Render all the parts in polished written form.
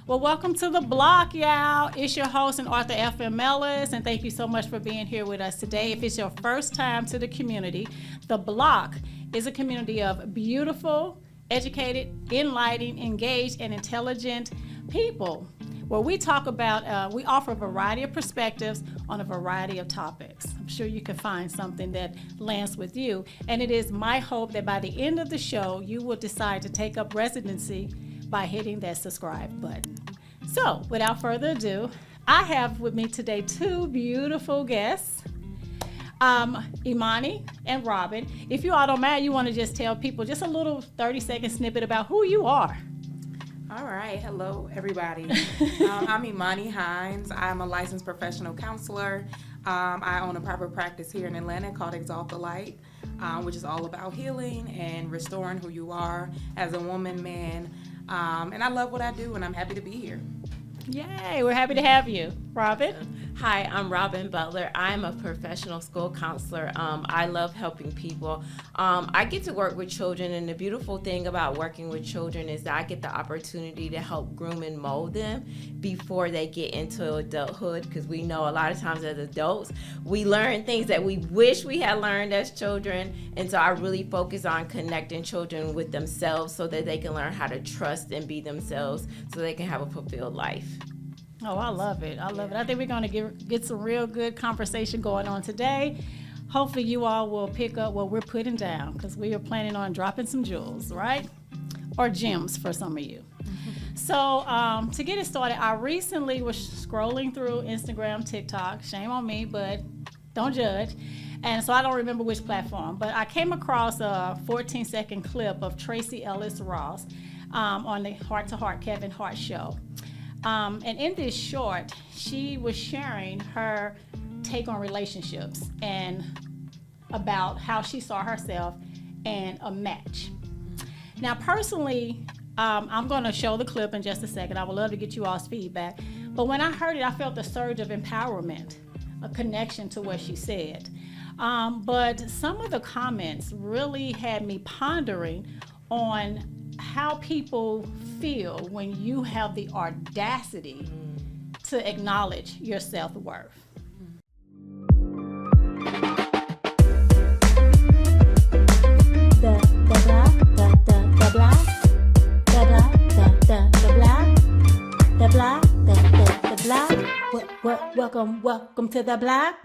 Well, welcome to the block, y'all. It's your host and author, FM Ellis, and thank you so much for being here with us today. If it's your first time to the community, the block is a community of beautiful, educated, enlightened, engaged, and intelligent people where we talk about, we offer a variety of perspectives on a variety of topics. I'm sure you can find something that lands with you. And it is my hope that by the end of the show, you will decide to take up residency by hitting that subscribe button. So, without further ado, I have with me today two beautiful guests, Imani and Robin. If you all don't mind, you want to just tell people just a little 30-second snippet about who you are. All right. Hello, everybody. I'm Imani Hines. I'm a licensed professional counselor. I own a private practice here in Atlanta called Exalt the Light, which is all about healing and restoring who you are as a woman, man. And I love what I do, and I'm happy to be here. Yay, we're happy to have you. Robin? Hi, I'm Robin Butler. I'm a professional school counselor. I love helping people. I get to work with children, and the beautiful thing about working with children is that I get the opportunity to help groom and mold them before they get into adulthood, because we know a lot of times as adults, we learn things that we wish we had learned as children, and so I really focus on connecting children with themselves so that they can learn how to trust and be themselves so they can have a fulfilled life. Oh, I love it. I love it. I think we're going to get some real good conversation going on today. Hopefully you all will pick up what we're putting down, because we are planning on dropping some jewels, right? Or gems for some of you. So to get it started, I recently was scrolling through Instagram, TikTok. Shame on me, but don't judge. And so I don't remember which platform, but I came across a 14-second clip of Tracy Ellis Ross on the Heart to Heart Kevin Hart show. And in this short, she was sharing her take on relationships and about how she saw herself and a match. Now, personally, I'm going to show the clip in just a second. I would love to get you all's feedback. But when I heard it, I felt a surge of empowerment, a connection to what she said. But some of the comments really had me pondering on how people feel when you have the audacity to acknowledge your self-worth. Welcome to the block.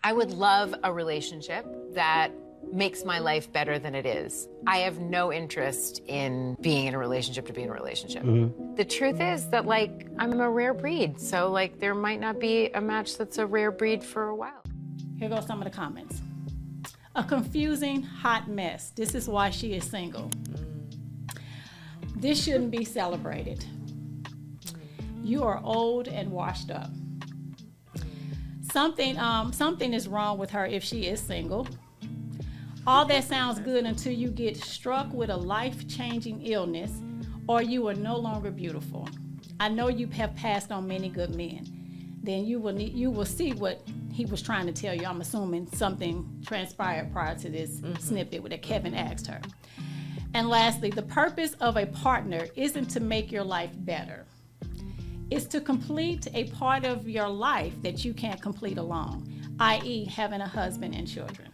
I would love a relationship that makes my life better than it is. I have no interest in being in a relationship to be in a relationship. Mm-hmm. The truth is that, I'm a rare breed, so, there might not be a match that's a rare breed for a while. Here goes some of the comments. A confusing, hot mess. This is why she is single. This shouldn't be celebrated. You are old and washed up. Something is wrong with her if she is single. All that sounds good until you get struck with a life-changing illness or you are no longer beautiful. I know you have passed on many good men. Then you will see what he was trying to tell you. I'm assuming something transpired prior to this snippet that Kevin asked her. And lastly, the purpose of a partner isn't to make your life better. It's to complete a part of your life that you can't complete alone, i.e. having a husband and children.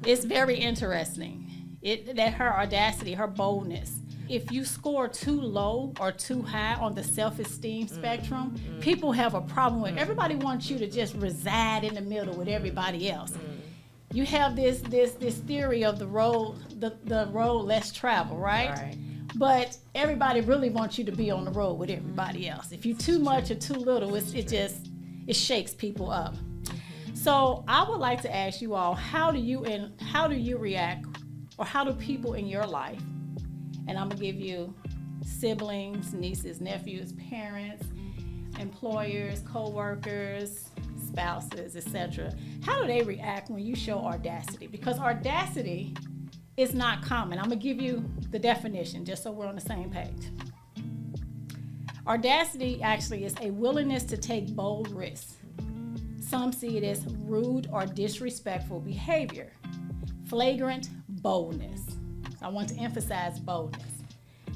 It's very interesting that her audacity, her boldness. If you score too low or too high on the self-esteem spectrum, people have a problem with it. Everybody wants you to just reside in the middle with everybody else. You have this theory of the road less traveled, right? But everybody really wants you to be on the road with everybody else. If you're too much or too little, it shakes people up. So I would like to ask you all, how do you react, or how do people in your life, and I'm gonna give you siblings, nieces, nephews, parents, employers, co-workers, spouses, etc. How do they react when you show audacity? Because audacity is not common. I'm gonna give you the definition just so we're on the same page. Audacity actually is a willingness to take bold risks. Some see it as rude or disrespectful behavior. Flagrant boldness. I want to emphasize boldness.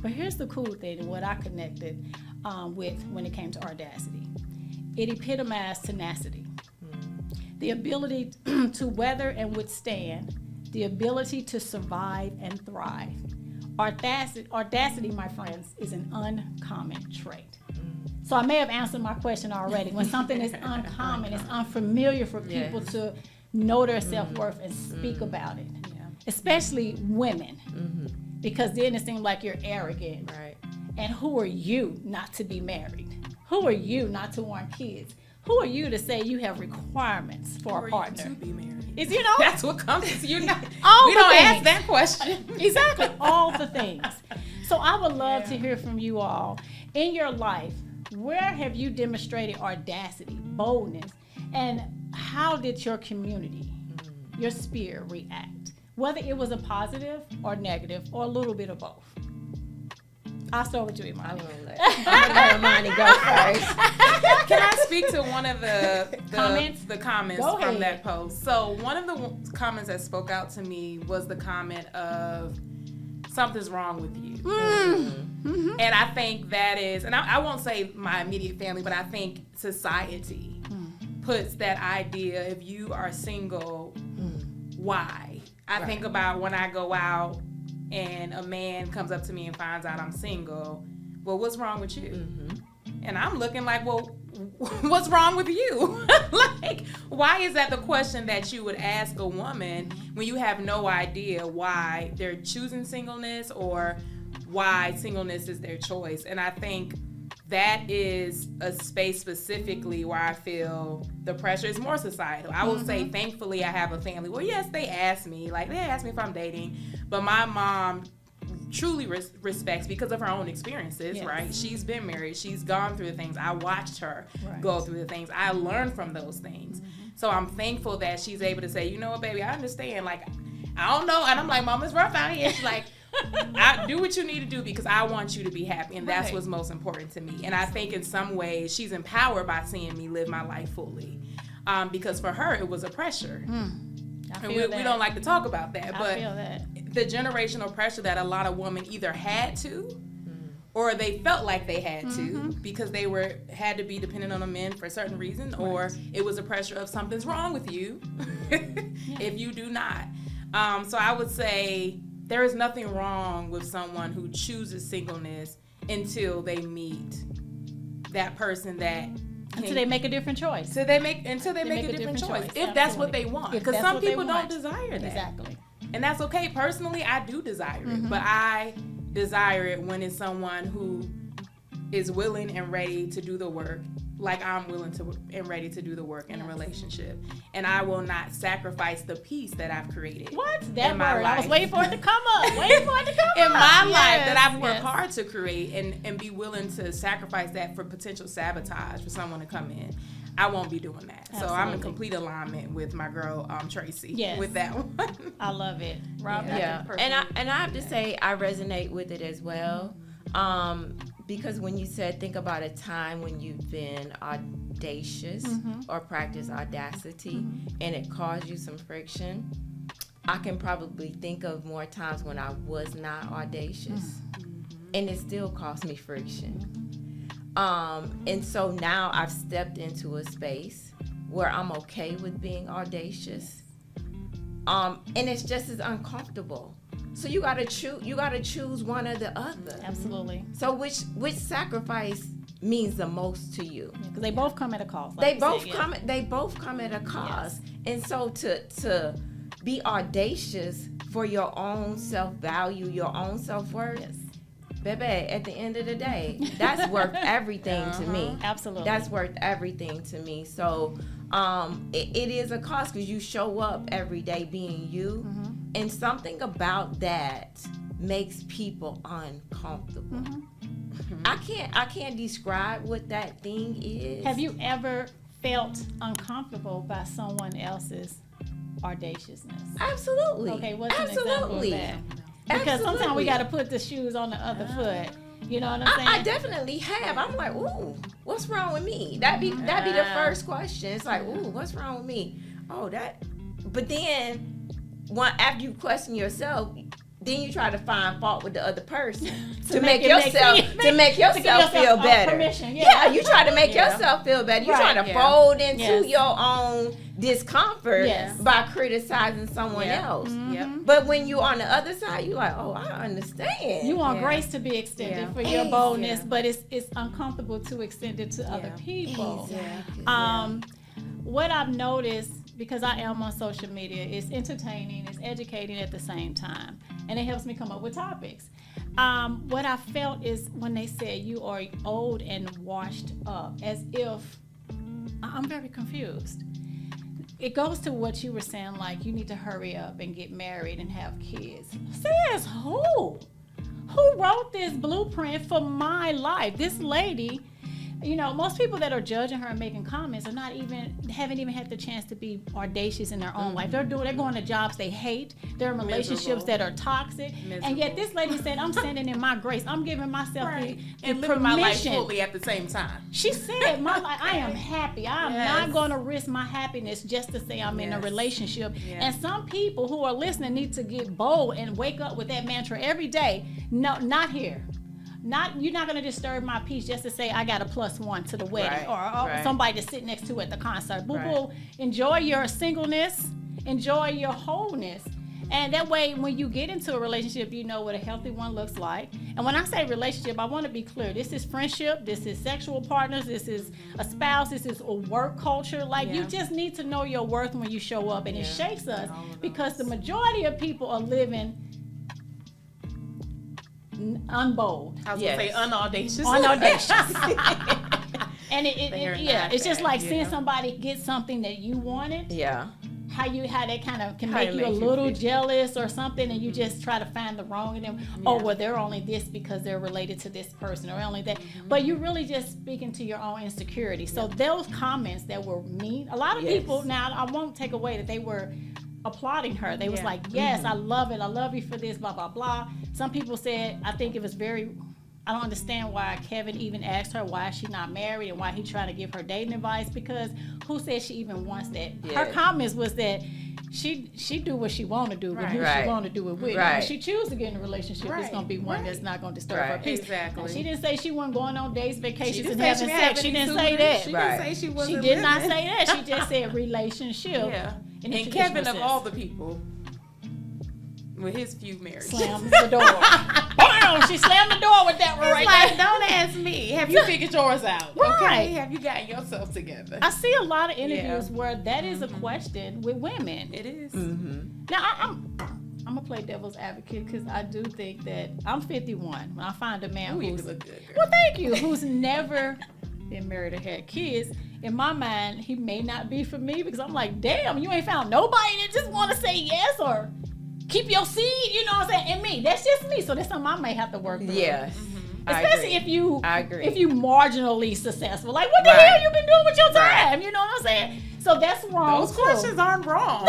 But here's the cool thing, and what I connected with when it came to Audacity. It epitomized tenacity. The ability to weather and withstand, the ability to survive and thrive. Audacity, my friends, is an uncommon trait. So I may have answered my question already. When something is uncommon, it's unfamiliar for people to know their self-worth and speak about it. Especially women. Because then it seems like you're arrogant. Right. And who are you not to be married? Who are you not to want kids? Who are you to say you have requirements for a partner? To be married. Is you know That's what comes to you. We All don't the ask things. that question. Exactly, all the things. So I would love to hear from you all. In your life, where have you demonstrated audacity, boldness, and how did your community, your sphere react? Whether it was a positive or negative or a little bit of both. I'll start with you, Imani. I'm gonna let Imani go first. Can I speak to one of the Comments? the comments Go from ahead. that post? So one of the comments that spoke out to me was the comment of something's wrong with you. And I think that is, and I won't say my immediate family, but I think society puts that idea, if you are single, why? I think about when I go out and a man comes up to me and finds out I'm single, well, what's wrong with you? And I'm looking like, well, what's wrong with you? Like, why is that the question that you would ask a woman when you have no idea why they're choosing singleness or why singleness is their choice? And I think that is a space specifically where I feel the pressure is more societal. I will say, thankfully, I have a family. Well, yes, they ask me if I'm dating, but my mom truly respects because of her own experiences, right? She's been married. She's gone through the things. I watched her go through the things. I learned from those things. So I'm thankful that she's able to say, you know what, baby, I understand. Like, I don't know. And I'm like, Mom, it's rough out here. She's like, I do what you need to do because I want you to be happy, and that's what's most important to me. And I think in some ways she's empowered by seeing me live my life fully, because for her it was a pressure. And we don't like to talk about that, but the generational pressure that a lot of women either had to or they felt like they had to because they had to be dependent on a man for a certain reason, or it was a pressure of something's wrong with you if you do not. So I would say there is nothing wrong with someone who chooses singleness until they meet that person that until they make a different choice. Until they make a different choice. If that's what they want. Because some people don't desire that. Exactly. And that's okay. Personally, I do desire it. But I desire it when it's someone who is willing and ready to do the work, like I'm willing to and ready to do the work in a relationship. And I will not sacrifice the peace that I've created. What? That in my word. life. I was waiting for it to come up. In my life that I've worked hard to create and be willing to sacrifice that for potential sabotage for someone to come in. I won't be doing that. Absolutely. So I'm in complete alignment with my girl Tracy with that one. I love it. Rob, and I have to say I resonate with it as well. Because when you said think about a time when you've been audacious or practice audacity and it caused you some friction, I can probably think of more times when I was not audacious and it still caused me friction. And so now I've stepped into a space where I'm okay with being audacious. And it's just as uncomfortable. So you gotta choose one or the other. Absolutely. So which sacrifice means the most to you? Because they both come at a cost. They both come at a cost. Yes. And so to be audacious for your own self-value, your own self-worth, baby, at the end of the day, that's worth everything to me. Absolutely. That's worth everything to me. So it is a cost because you show up every day being you. And something about that makes people uncomfortable. I can't describe what that thing is. Have you ever felt uncomfortable by someone else's audaciousness? Absolutely. Okay, what's an example of that? Because sometimes we got to put the shoes on the other foot. You know what I'm saying? I definitely have. I'm like, ooh, what's wrong with me? That'd be the first question. It's like, ooh, what's wrong with me? Oh, that. But then, after you question yourself, then you try to find fault with the other person to make make it yourself make feel yourself, better. permission, Yeah, you try to make yourself feel better. You Right. try to fold into Yes. your own discomfort Yes. by criticizing someone else. Yep. But when you on the other side, you like, oh, I understand. You want Yeah. grace to be extended Yeah. for your boldness, Yeah. but it's uncomfortable to extend it to other people. Exactly. What I've noticed, because I am on social media, it's entertaining, it's educating at the same time, and it helps me come up with topics. What I felt is when they said you are old and washed up, as if I'm very confused. It goes to what you were saying, like you need to hurry up and get married and have kids. Says who? Who wrote this blueprint for my life? This lady, you know, most people that are judging her and making comments are haven't even had the chance to be audacious in their own life. They're going to jobs they hate. They're in relationships that are toxic. And yet this lady said, I'm standing in my grace. I'm giving myself the and living my life permission. fully at the same time. She said, "My life, I am happy. I am not going to risk my happiness just to say I'm in a relationship." And some people who are listening need to get bold and wake up with that mantra every day. No, not here. You're not going to disturb my peace just to say I got a +1 to the wedding or somebody to sit next to at the concert. Boo boo. Enjoy your singleness. Enjoy your wholeness. And that way, when you get into a relationship, you know what a healthy one looks like. And when I say relationship, I want to be clear. This is friendship. This is sexual partners. This is a spouse. This is a work culture. Like, you just need to know your worth when you show up. And it shakes us because the majority of people are living unbold. I was going to say unaudacious. Unaudacious. And it's just like seeing somebody get something that you wanted. Yeah. How that kind of can make you a little jealous or something, and you just try to find the wrong in them. Oh, well, they're only this because they're related to this person, or only that. But you're really just speaking to your own insecurity. So those comments that were mean, a lot of people, now I won't take away that they were applauding her. They was like, yes, I love it. I love you for this, blah, blah, blah. Some people said, I think it was I don't understand why Kevin even asked her why she's not married and why he trying to give her dating advice, because who said she even wants that? Her comments was that she do what she want to do, but who she want to do it with. When she choose to get in a relationship, it's going to be one that's not going to disturb her peace. Exactly. Now, she didn't say she wasn't going on dates, vacations, and having having sex. She didn't say that. She didn't say she wasn't She did not say that. She just said relationship. And Kevin, of all the people, with his few marriages, slams the door. Bam! She slammed the door with that one right there. Don't ask me. Have you figued yours out? Right. Okay. Have you gotten yourself together? I see a lot of interviews where that is a question with women. It is. Now, I'm gonna play devil's advocate because I do think that I'm 51. When I find a man You who's look good, girl. well, thank you, who's never been married or had kids, in my mind, he may not be for me, because I'm like, damn, you ain't found nobody that just want to say yes or keep your seed, you know what I'm saying? And me, that's just me. So that's something I may have to work through. Yes. Especially if you marginally successful. Like, what the hell you been doing with your time? You know what I'm saying? So that's wrong. Those questions aren't wrong.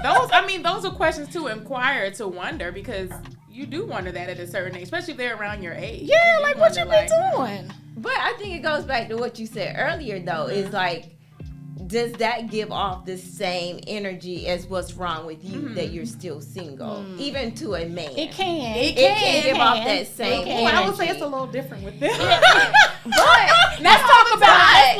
Those are questions to inquire, to wonder, because you do wonder that at a certain age, especially if they're around your age. Yeah, like what you been doing? But I think it goes back to what you said earlier, though, is like, does that give off the same energy as what's wrong with you that you're still single, even to a man? It can. It can give off that same energy. Well, I would say it's a little different with this. But let's talk about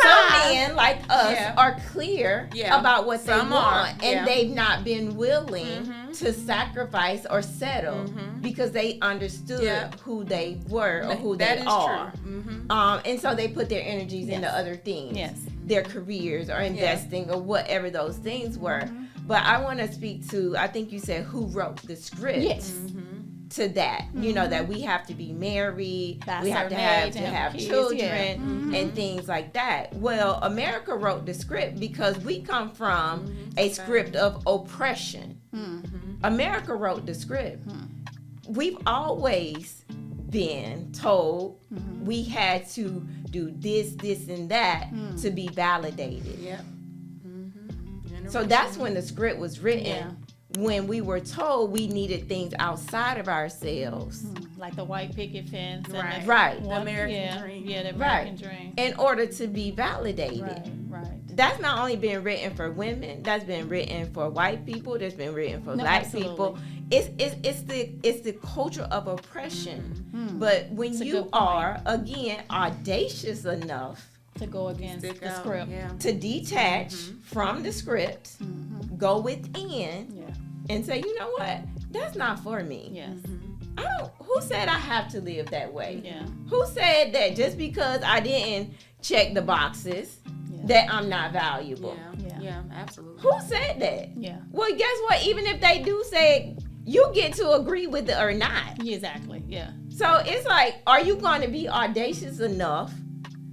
some men like us are clear about what they want, and they've not been willing to sacrifice or settle because they understood who they were or who they are. And so they put their energies into other things. Yes. Their careers or investing or whatever those things were. But I want to speak to, I think you said, who wrote the script. Yes. To that, you know, that we have to be married, we have to have children and things like that. Well, America wrote the script because we come from a script of oppression. America wrote the script. We've always been told we had to do this, and that to be validated. So that's when the script was written. When we were told we needed things outside of ourselves. Like the white picket fence. And the American dream. Yeah, the American dream. In order to be validated. Right. That's not only been written for women, that's been written for white people, that's been written for black people. it's the culture of oppression. But when you are again audacious enough to go against Stick the out, script. yeah. to detach from the script, go within, Yeah. and say, you know what, that's not for me. Yes. Who said I have to live that way? Yeah. Who said that just because I didn't check the boxes that I'm not valuable? Yeah, absolutely. Who said that? Yeah. Well, guess what? Even if they do say it, you get to agree with it or not. Yeah, exactly. Yeah. So it's like, are you going to be audacious enough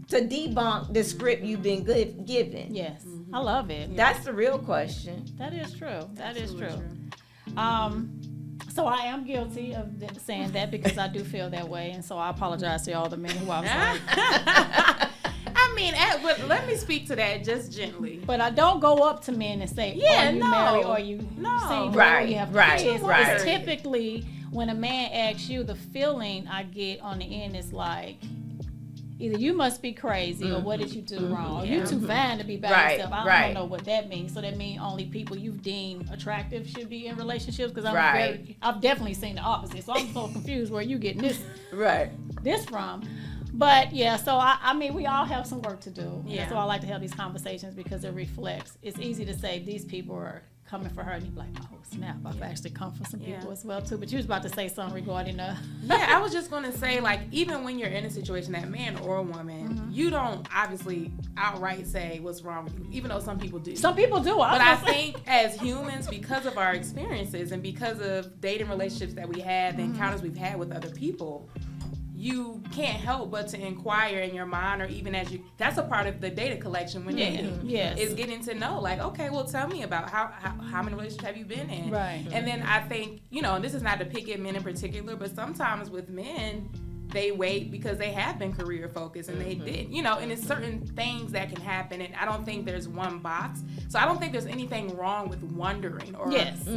to debunk the script you've been given? Yes. I love it. That's the real question. That is true. That is Absolutely true. So I am guilty of saying that because I do feel that way, and so I apologize to all the men who I was like. I mean, but let me speak to that just gently. But I don't go up to men and say, Yeah, "Are you no. married? Or you No. single? Right, Or you have right, kids?" right. It's typically when a man asks you, the feeling I get on the end is like, either you must be crazy or what did you do wrong? Or you too fine to be by yourself. I don't know what that means. So that means only people you've deemed attractive should be in relationships? Because I've definitely seen the opposite. So I'm so confused where you getting this from. But yeah, so I mean, we all have some work to do. Yeah. So I like to have these conversations because it reflects. It's easy to say these people are coming for her, and you be like, oh snap, I've actually come for some people as well too. But you was about to say something regarding Yeah, I was just gonna say, like, even when you're in a situation, that man or woman, you don't obviously outright say what's wrong with you, even though some people do. Some people do. But I think as humans, because of our experiences and because of dating relationships that we have, the encounters we've had with other people, you can't help but to inquire in your mind, or even as you, that's a part of the data collection when dating. Yes. Is getting to know, like, okay, well, tell me about how many relationships have you been in? Right. And then I think, and this is not to pick at men in particular, but sometimes with men, they wait because they have been career focused and they did, and it's certain things that can happen. And I don't think there's one box. So I don't think there's anything wrong with wondering or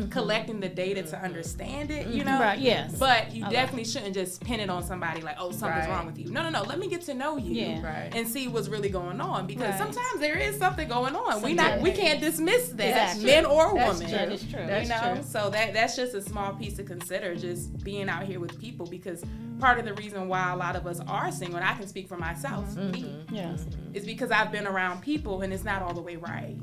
collecting the data to understand it, Right, yes. But you definitely shouldn't just pin it on somebody like, oh, something's wrong with you. No. Let me get to know you and see what's really going on, because sometimes there is something going on. We can't dismiss that, men or women. That is true. That's true. So that's just a small piece to consider, just being out here with people, because part of the reason why a lot of us are single, and I can speak for myself, me, is because I've been around people and it's not all the way right.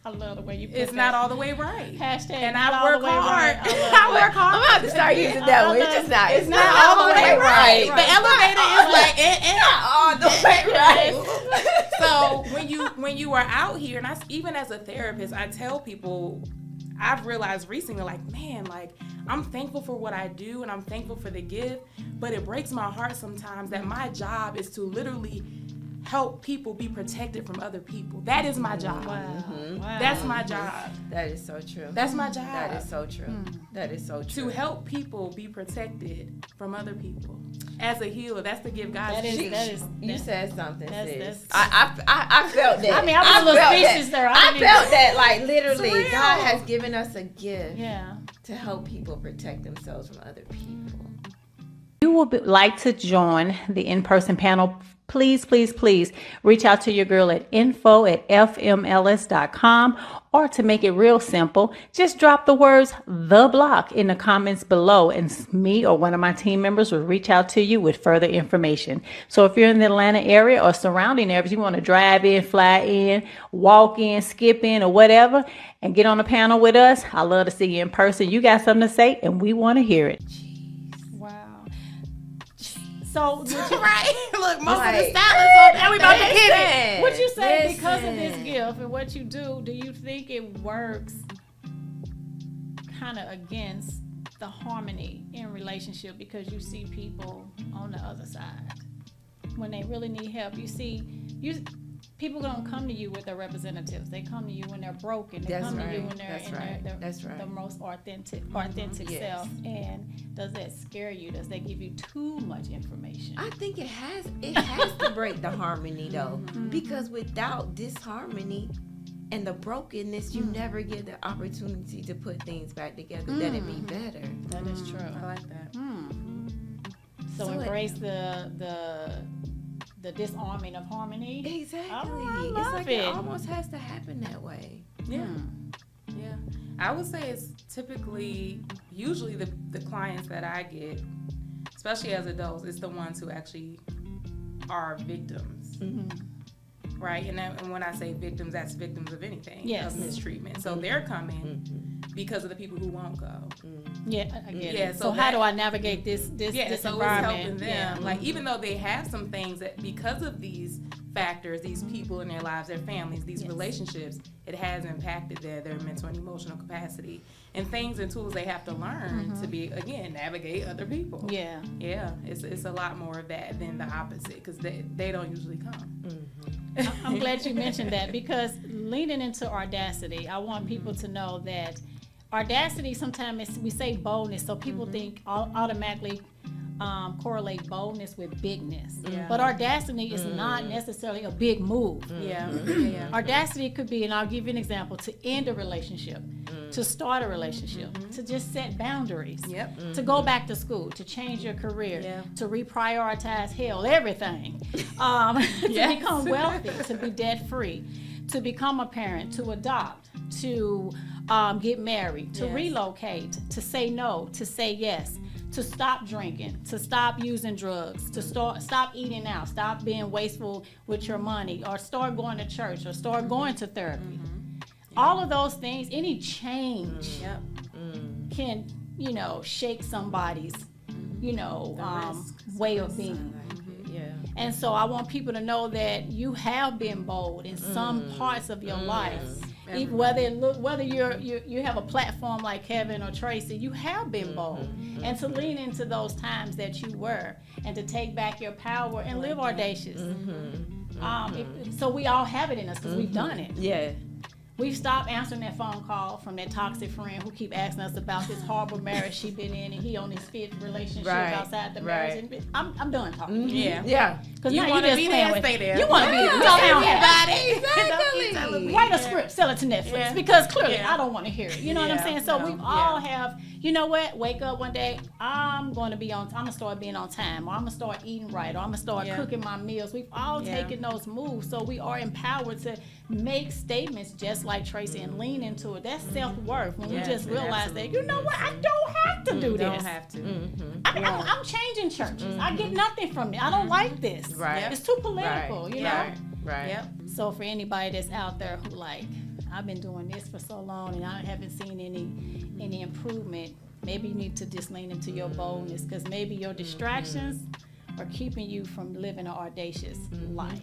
I love the way you put It's that. not all the way right. Hashtag And not I all work the way hard. right. I work hard. I'm about to start using that one. It's not all the way right. The elevator is like, all the way right. So when you are out here, and even as a therapist, I tell people, I've realized recently, like, man, like, I'm thankful for what I do and I'm thankful for the gift, but it breaks my heart sometimes that my job is to literally help people be protected from other people. That is my job. Wow. That's my job. That is so true. That's my job. That is so true. That is so true. To help people be protected from other people. As a healer, that's the gift God You said something, that's- sis. I felt that. I mean, I was a little suspicious there. I felt that, like, literally, It's real. God has given us a gift Yeah. to help people protect themselves from other people. You would like to join the in-person panel, please reach out to your girl at info@fmls.com, or to make it real simple, just drop the words "The Block" in the comments below, and me or one of my team members will reach out to you with further information. So if you're in the Atlanta area or surrounding areas, you want to drive in, fly in, walk in, skip in, or whatever, and get on a panel with us, I love to see you in person. You got something to say and we want to hear it. So, right? Look, most of the Like, stylists on there, we about to get it. would you say because of this gift and what you do you think it works kind of against the harmony in relationship, because you see people on the other side when they really need help? People don't come to you with their representatives. They come to you when they're broken. They come to you when they're in their most authentic self. And does that scare you? Does that give you too much information? I think it has to break the harmony, though, because without disharmony and the brokenness, you never get the opportunity to put things back together that it be better. That is true. I like that. So embrace the disarming of harmony. Exactly. Oh, I It's love like it. it almost has to happen that way. Yeah. Yeah. I would say it's typically, usually the clients that I get, especially as adults, it's the ones who actually are victims. Right? And when I say victims, that's victims of anything, of mistreatment. So they're coming because of the people who won't go. Yeah, I get it. So how do I navigate this so environment? it's helping them. Like, even though they have some things that, because of these factors, these people in their lives, their families, these relationships, it has impacted their mental and emotional capacity, and things and tools they have to learn to be, again, navigate other people. Yeah, it's a lot more of that than the opposite, because they don't usually come. I'm glad you mentioned that, because leaning into Audacity, I want people to know that Audacity, sometimes we say boldness, so people think automatically correlate boldness with bigness. But Audacity is not necessarily a big move. Audacity could be, and I'll give you an example, to end a relationship, to start a relationship, to just set boundaries, to go back to school, to change your career, to reprioritize everything, to become wealthy, to be debt free, to become a parent, to adopt, to get married, to relocate, to say no, to say yes, to stop drinking, to stop using drugs, to stop eating out, stop being wasteful with your money, or start going to church, or start going to therapy. All of those things, any change can, shake somebody's, way of being. And so I want people to know that you have been bold in some parts of your life. Even whether you have a platform like Kevin or Tracy, you have been bold, and to lean into those times that you were, and to take back your power and live audacious. So we all have it in us, because we've done it. We've stopped answering that phone call from that toxic friend who keep asking us about this horrible marriage she been in, and he on his fifth relationship outside the marriage. And I'm done talking. Because you want to be there, stay there. You want to be there. Exactly. Write a script, sell it to Netflix, because clearly I don't want to hear it. You know what I'm saying? So we all have, you know what? Wake up one day, I'm going to start being on time, or I'm going to start eating right, or I'm going to start cooking my meals. We've all taken those moves, so we are empowered to make statements just like Tracy and lean into it. That's self-worth, when you just realize that, you know what, I don't have to do this. Don't have to. I'm changing churches. I get nothing from it. I don't like this. It's too political, you know? So for anybody that's out there who I've been doing this for so long and I haven't seen any improvement, maybe you need to just lean into your boldness, because maybe your distractions are keeping you from living an audacious life.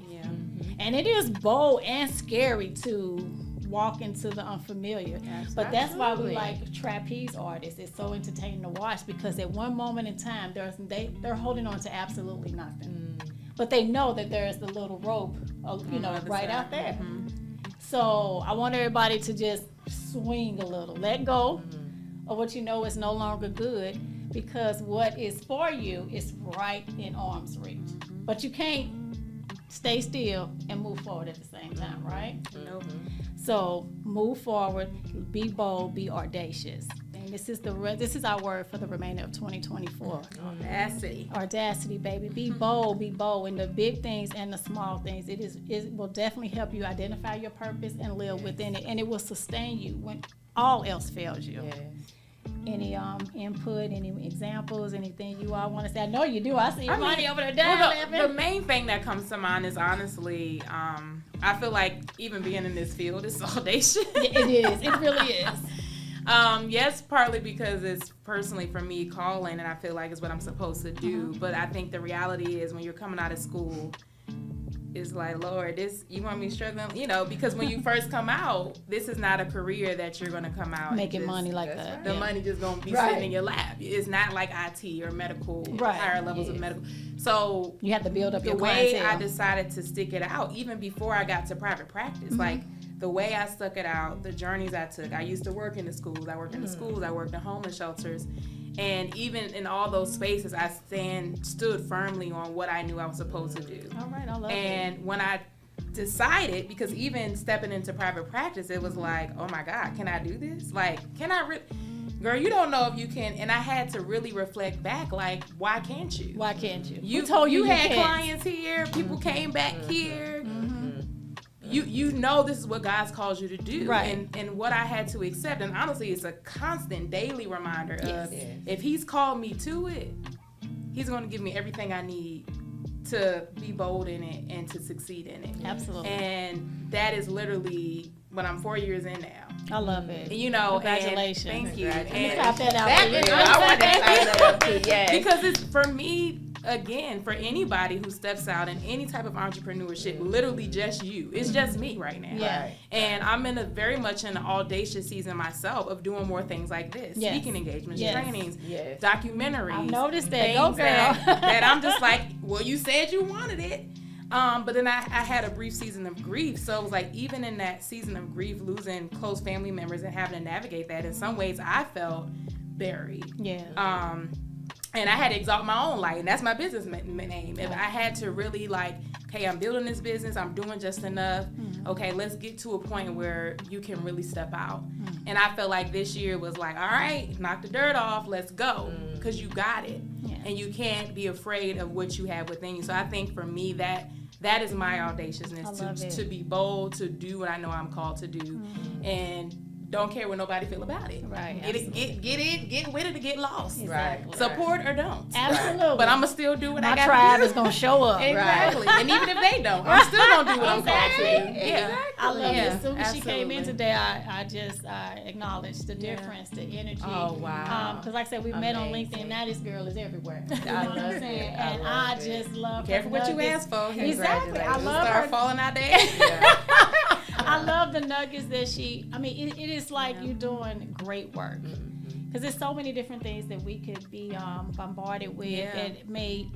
And it is bold and scary to walk into the unfamiliar. But that's why we like trapeze artists. It's so entertaining to watch, because at one moment in time, they're holding on to absolutely nothing. But they know that there's the little rope, right out there. So I want everybody to just swing a little, let go of what you know is no longer good, because what is for you is right in arm's reach. But you can't stay still and move forward at the same time, right? So move forward, be bold, be audacious. And this is our word for the remainder of 2024. Audacity, baby. Be bold in the big things and the small things. It will definitely help you identify your purpose and live within it, and it will sustain you when all else fails you. Any input, any examples, anything you all want to say? I know you do. I see Imani over there down. The main thing that comes to mind is, honestly, I feel like even being in this field is audacious. It is. It really is. Yes, partly because it's personally for me calling, and I feel like it's what I'm supposed to do. But I think the reality is, when you're coming out of school, it's like, Lord, you want me struggling? Because when you first come out, this is not a career that you're going to come out making money like that. Right. The money just going to be sitting in your lap. It's not like IT or medical, higher levels of medical. So you have to build up your clientele. The way clientele. I decided to stick it out, even before I got to private practice, the way I stuck it out, the journeys I took. I used to work in the schools. I worked in the schools. I worked in homeless shelters. And even in all those spaces, I stood firmly on what I knew I was supposed to do. All right, I love it. And when I decided, because even stepping into private practice, it was like, oh my God, can I do this? Like, can I girl, you don't know if you can. And I had to really reflect back, like, why can't you? Why can't you? You told you had clients here, people came back here. you know this is what God's called you to do, Right. and what I had to accept. And honestly, it's a constant daily reminder of if He's called me to it, He's going to give me everything I need to be bold in it and to succeed in it. Absolutely. And that is literally what I'm 4 years in now. I love it. You know, Congratulations. And thank you. Let me And clap that out That for you. is- I want to say that too, yes. because it's for me, again, for anybody who steps out in any type of entrepreneurship, literally just you. It's just me right now. Yeah. And I'm in a very much in an audacious season myself of doing more things like this. Yes. Speaking engagements, Yes. trainings, Yes. documentaries. I noticed that. things Go, girl. that I'm just like, well, you said you wanted it. But then I had a brief season of grief. So it was like, even in that season of grief, losing close family members and having to navigate that, in some ways I felt buried. Yeah. And I had to exalt my own light, and that's my business name. If I had to really like, okay, I'm building this business, I'm doing just enough. Okay, let's get to a point where you can really step out. And I felt like this year was like, all right, knock the dirt off, let's go, because you got it. Yeah. And you can't be afraid of what you have within you. So I think for me that is my audaciousness, I love it. to be bold, to do what I know I'm called to do, and don't care what nobody feel about it. Right, Get with it, to get lost. Exactly. Support or don't. Absolutely. But I'ma still do what I My got tribe to is going to show up. Exactly. And even if they don't, I'm still gonna do what I'm called to do. Yeah. I love it. Yeah, As soon as she came in absolutely. today, I acknowledged the difference, the energy. Oh, wow. Because like I said, we met on Amazing. LinkedIn. Now this girl is everywhere. You know I what I'm love saying? it. I And love I it. just love Careful her what you nuggets. ask for. Exactly. I Congratulations. love Start her. falling out there. I love the nuggets that it is like you're doing great work. Because there's so many different things that we could be bombarded with that may,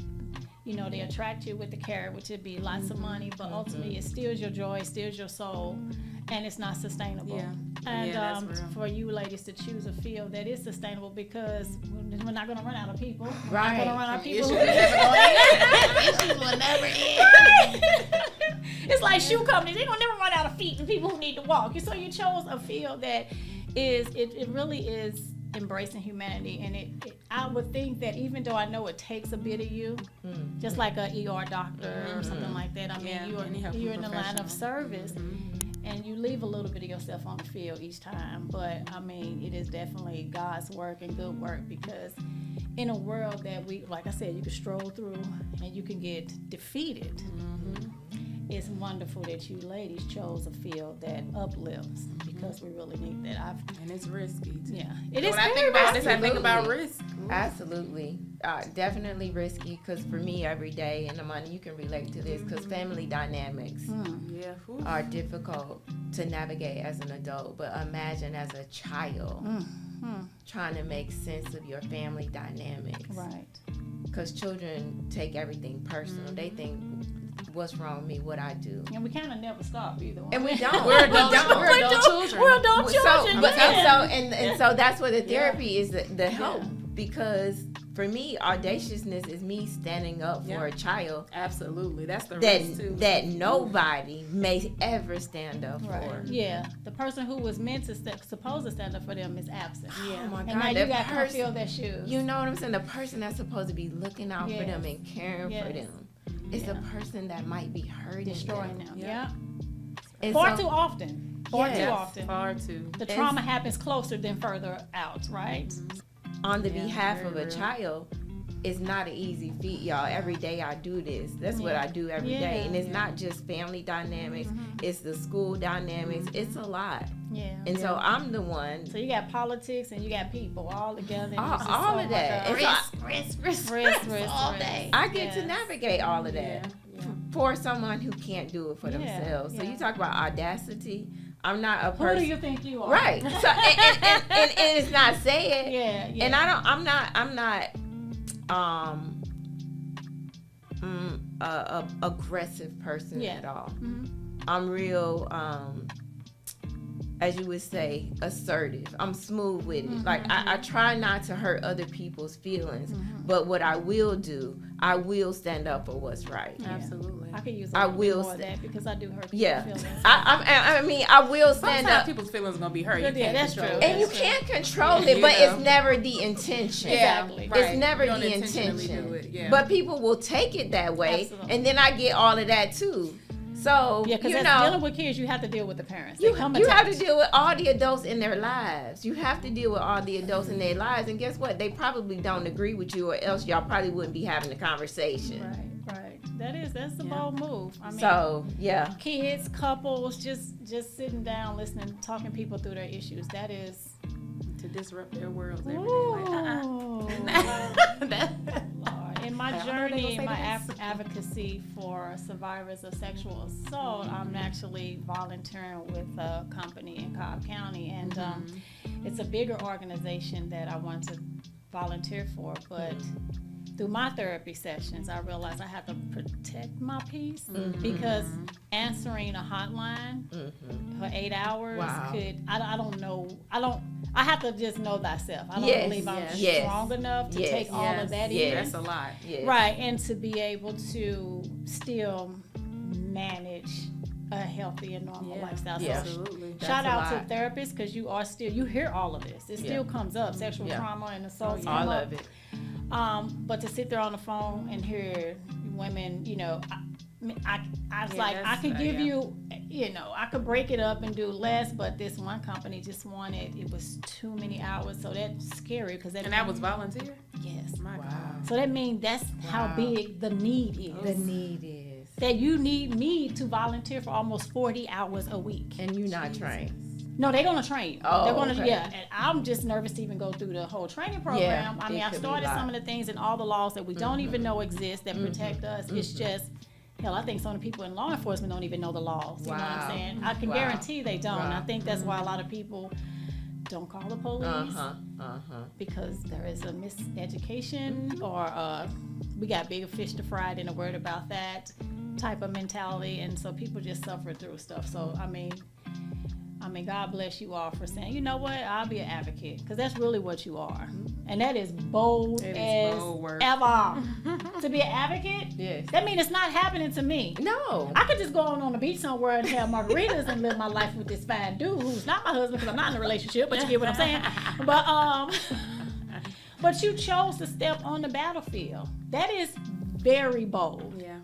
they attract you with the carrot, which would be lots of money, but ultimately it steals your joy, steals your soul, and it's not sustainable. Yeah. And Yeah, that's real. for you ladies to choose a field that is sustainable, because we're not going to run out of people. We're Right. not going to run out of people. Issues never gonna end. Issues will never end. It's like shoe companies. They're going to never run out of feet and people who need to walk. So you chose a field that it really is embracing humanity. And I would think that even though I know it takes a bit of you, just like a ER doctor or something like that, I mean, Yeah, any helpful you're in the line of professional. service. And you leave a little bit of yourself on the field each time. But, I mean, it is definitely God's work and good work, because in a world that like I said, you can stroll through and you can get defeated. It's wonderful that you ladies chose a field that uplifts, because we really need that. And it's risky too. Yeah. It is When I very think about risky. this, I think about risk. Absolutely. Definitely risky, because for me every day, and Imani, you can relate to this, because family dynamics Yeah. are difficult to navigate as an adult, but imagine as a child trying to make sense of your family dynamics. Right. Because children take everything personal. They think, what's wrong with me, what I do. And we kind of never stop either. And we don't. We're adult, We don't. we're adult children. We're adult So, children. but, yeah. and so that's what the therapy is, the help. Because for me, audaciousness is me standing up for a child Absolutely. That's the risk too. that nobody may ever stand up for. Right. Yeah. The person who was supposed to stand up for them is absent. Yeah. Oh my And God, now you that got to person- fill their shoes. You know what I'm saying? The person that's supposed to be looking out for Yes. them and caring for Yes. them is the person that might be hurting destroying them. them. Yeah. Yeah. And Far so- too often. Far Yes. too often. Far too. The trauma happens closer than further out, right? on the Yeah, behalf very of a real. child, it's not an easy feat, y'all. Every day I do this. That's what I do every day. And it's not just family dynamics, it's the school dynamics. It's a lot. Yeah. And so I'm the one. So you got politics and you got people all together. and All- it's just all so of that. much, It's risk all risk. day. I get to Yes. navigate all of that for someone who can't do it for Yeah, themselves. So yeah. you talk about audacity. I'm not a Who person. do you think you are? Right. So and it's not said. Yeah, yeah. And I'm not a aggressive person Yeah. at all. Mhm. I'm real as you would say, assertive. I'm smooth with it. Like I try not to hurt other people's feelings, but what I will do, I will stand up for what's right. Absolutely. I could use I a little bit will more of say- that because I do hurt people's Yeah, feelings. I mean, I will stand Sometimes up. people's feelings are gonna be hurt. You Yeah, can't that's control true. it. And you That's can't control Yeah, it, you but know. it's never the intention. Exactly. right. It's never You don't the intentionally intention. do it, yeah. But people will take it that way, Absolutely. and then I get all of that too. So, Yeah, because dealing with kids, you have to deal with the parents. You have to deal with all the adults in their lives. You have to deal with all the adults in their lives. And guess what? They probably don't agree with you, or else y'all probably wouldn't be having the conversation. Right. That's a bold move. I mean, so, yeah. Kids, couples, just sitting down, listening, talking people through their issues. That is... to disrupt their worlds every day. Lord. In my journey, in my advocacy for survivors of sexual assault, I'm actually volunteering with a company in Cobb County, and it's a bigger organization that I want to volunteer for, but through my therapy sessions, I realized I have to protect my peace because answering a hotline for 8 hours I don't know. I have to just know thyself. I don't believe I'm strong enough to take all of that in. That's a lot. Right, and to be able to still manage a healthy and normal lifestyle. So absolutely. Shout out to therapists, because you hear all of this. It still comes up, sexual trauma and assault. All of it. But to sit there on the phone and hear women, I was like, I could give you, I could break it up and do less, but this one company just wanted, it was too many hours, so that's scary. And that was volunteer? Yes. My God. So that means that's how big the need is. The need is. That you need me to volunteer for almost 40 hours a week. And you're not trained. No, they're gonna train. Oh, they're gonna, okay. and I'm just nervous to even go through the whole training program. I mean, I started some of the things and all the laws that we don't even know exist that protect us. It's just, hell, I think some of the people in law enforcement don't even know the laws. You know what I'm saying? I can guarantee they don't. And I think that's why a lot of people don't call the police because there is a miseducation or we got bigger fish to fry than a word about that type of mentality, and so people just suffer through stuff. So I mean, God bless you all for saying, you know what, I'll be an advocate, because that's really what you are. And that is bold as ever. To be an advocate, that means it's not happening to me. No. I could just go on the beach somewhere and have margaritas and live my life with this fine dude who's not my husband, because I'm not in a relationship, but you get what I'm saying. But you chose to step on the battlefield. That is very bold. Yeah.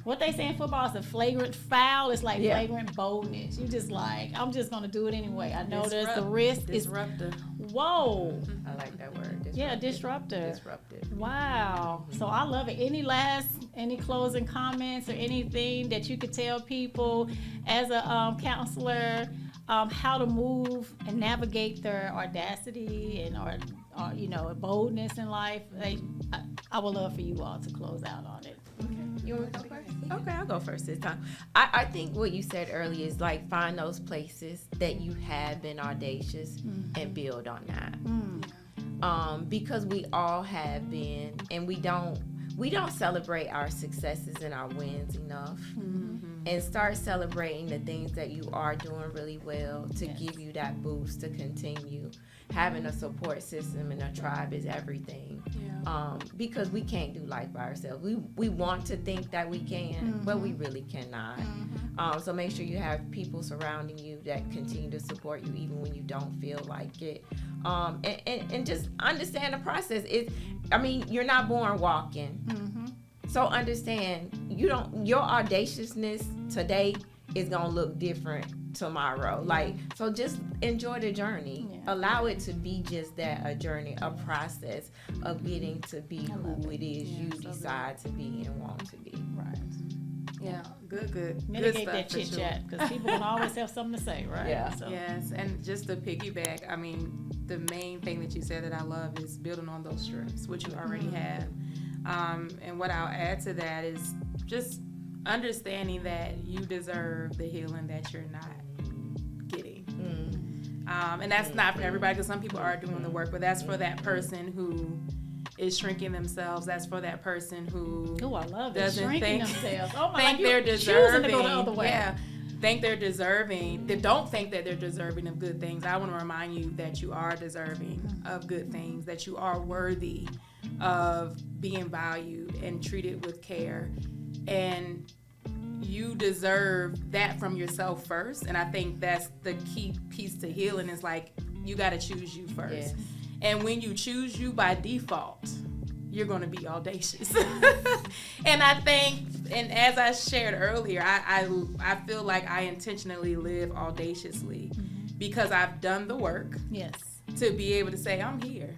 What they say in football is a flagrant foul. It's like flagrant boldness. You just like, I'm just going to do it anyway. I know there's the risk. Disruptor. Whoa. I like that word. Disruptor. Disruptive. Wow. So I love it. Any closing comments or anything that you could tell people as a counselor how to move and navigate their audacity and or boldness in life? I would love for you all to close out on it. You want to go first? Okay, I'll go first this time. I think what you said earlier is like find those places that you have been audacious and build on that. Because we all have been, and we don't celebrate our successes and our wins enough. And start celebrating the things that you are doing really well to give you that boost to continue. Having a support system and a tribe is everything. Because we can't do life by ourselves. We want to think that we can, but we really cannot. So make sure you have people surrounding you that continue to support you even when you don't feel like it. And just understand the process. You're not born walking. So understand, your audaciousness today is gonna look different tomorrow. So just enjoy the journey. Allow it to be just that, a journey, a process of getting to be who it is you decide to be and want to be. Right. Yeah, good. Mitigate that chit chat, because people can always have something to say, right? Yeah. So. Yes, and just to piggyback, the main thing that you said that I love is building on those strengths, which you already have. And what I'll add to that is just understanding that you deserve the healing that you're not getting. And that's not for everybody, because some people are doing the work, but that's for that person who is shrinking themselves. That's for that person who I love it. doesn't Shrinking think, themselves. Oh my, think like they're deserving. To go the other way. Yeah. Think they're deserving. They don't think that they're deserving of good things. I want to remind you that you are deserving of good things, that you are worthy of being valued and treated with care. And you deserve that from yourself first. And I think that's the key piece to healing, is like, you got to choose you first. Yes. And when you choose you by default, you're going to be audacious. And I think and as I shared earlier, I feel like I intentionally live audaciously because I've done the work Yes. to be able to say I'm here.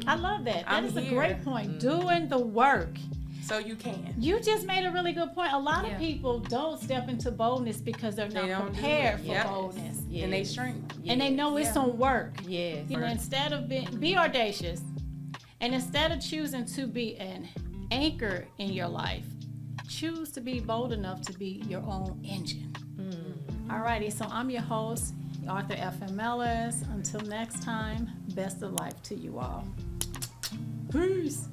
I love that. That I'm is a here. great point. Doing the work. So you can. You just made a really good point. A lot Yeah. of people don't step into boldness because they're They not don't do prepared it. for Yep. boldness. Yes. And they shrink. And they know it's some work. Yes. You know, instead of be audacious, and instead of choosing to be an anchor in your life, choose to be bold enough to be your own engine. Alrighty, so I'm your host, Arthur F.M. Ellis. Until next time, best of life to you all. Peace.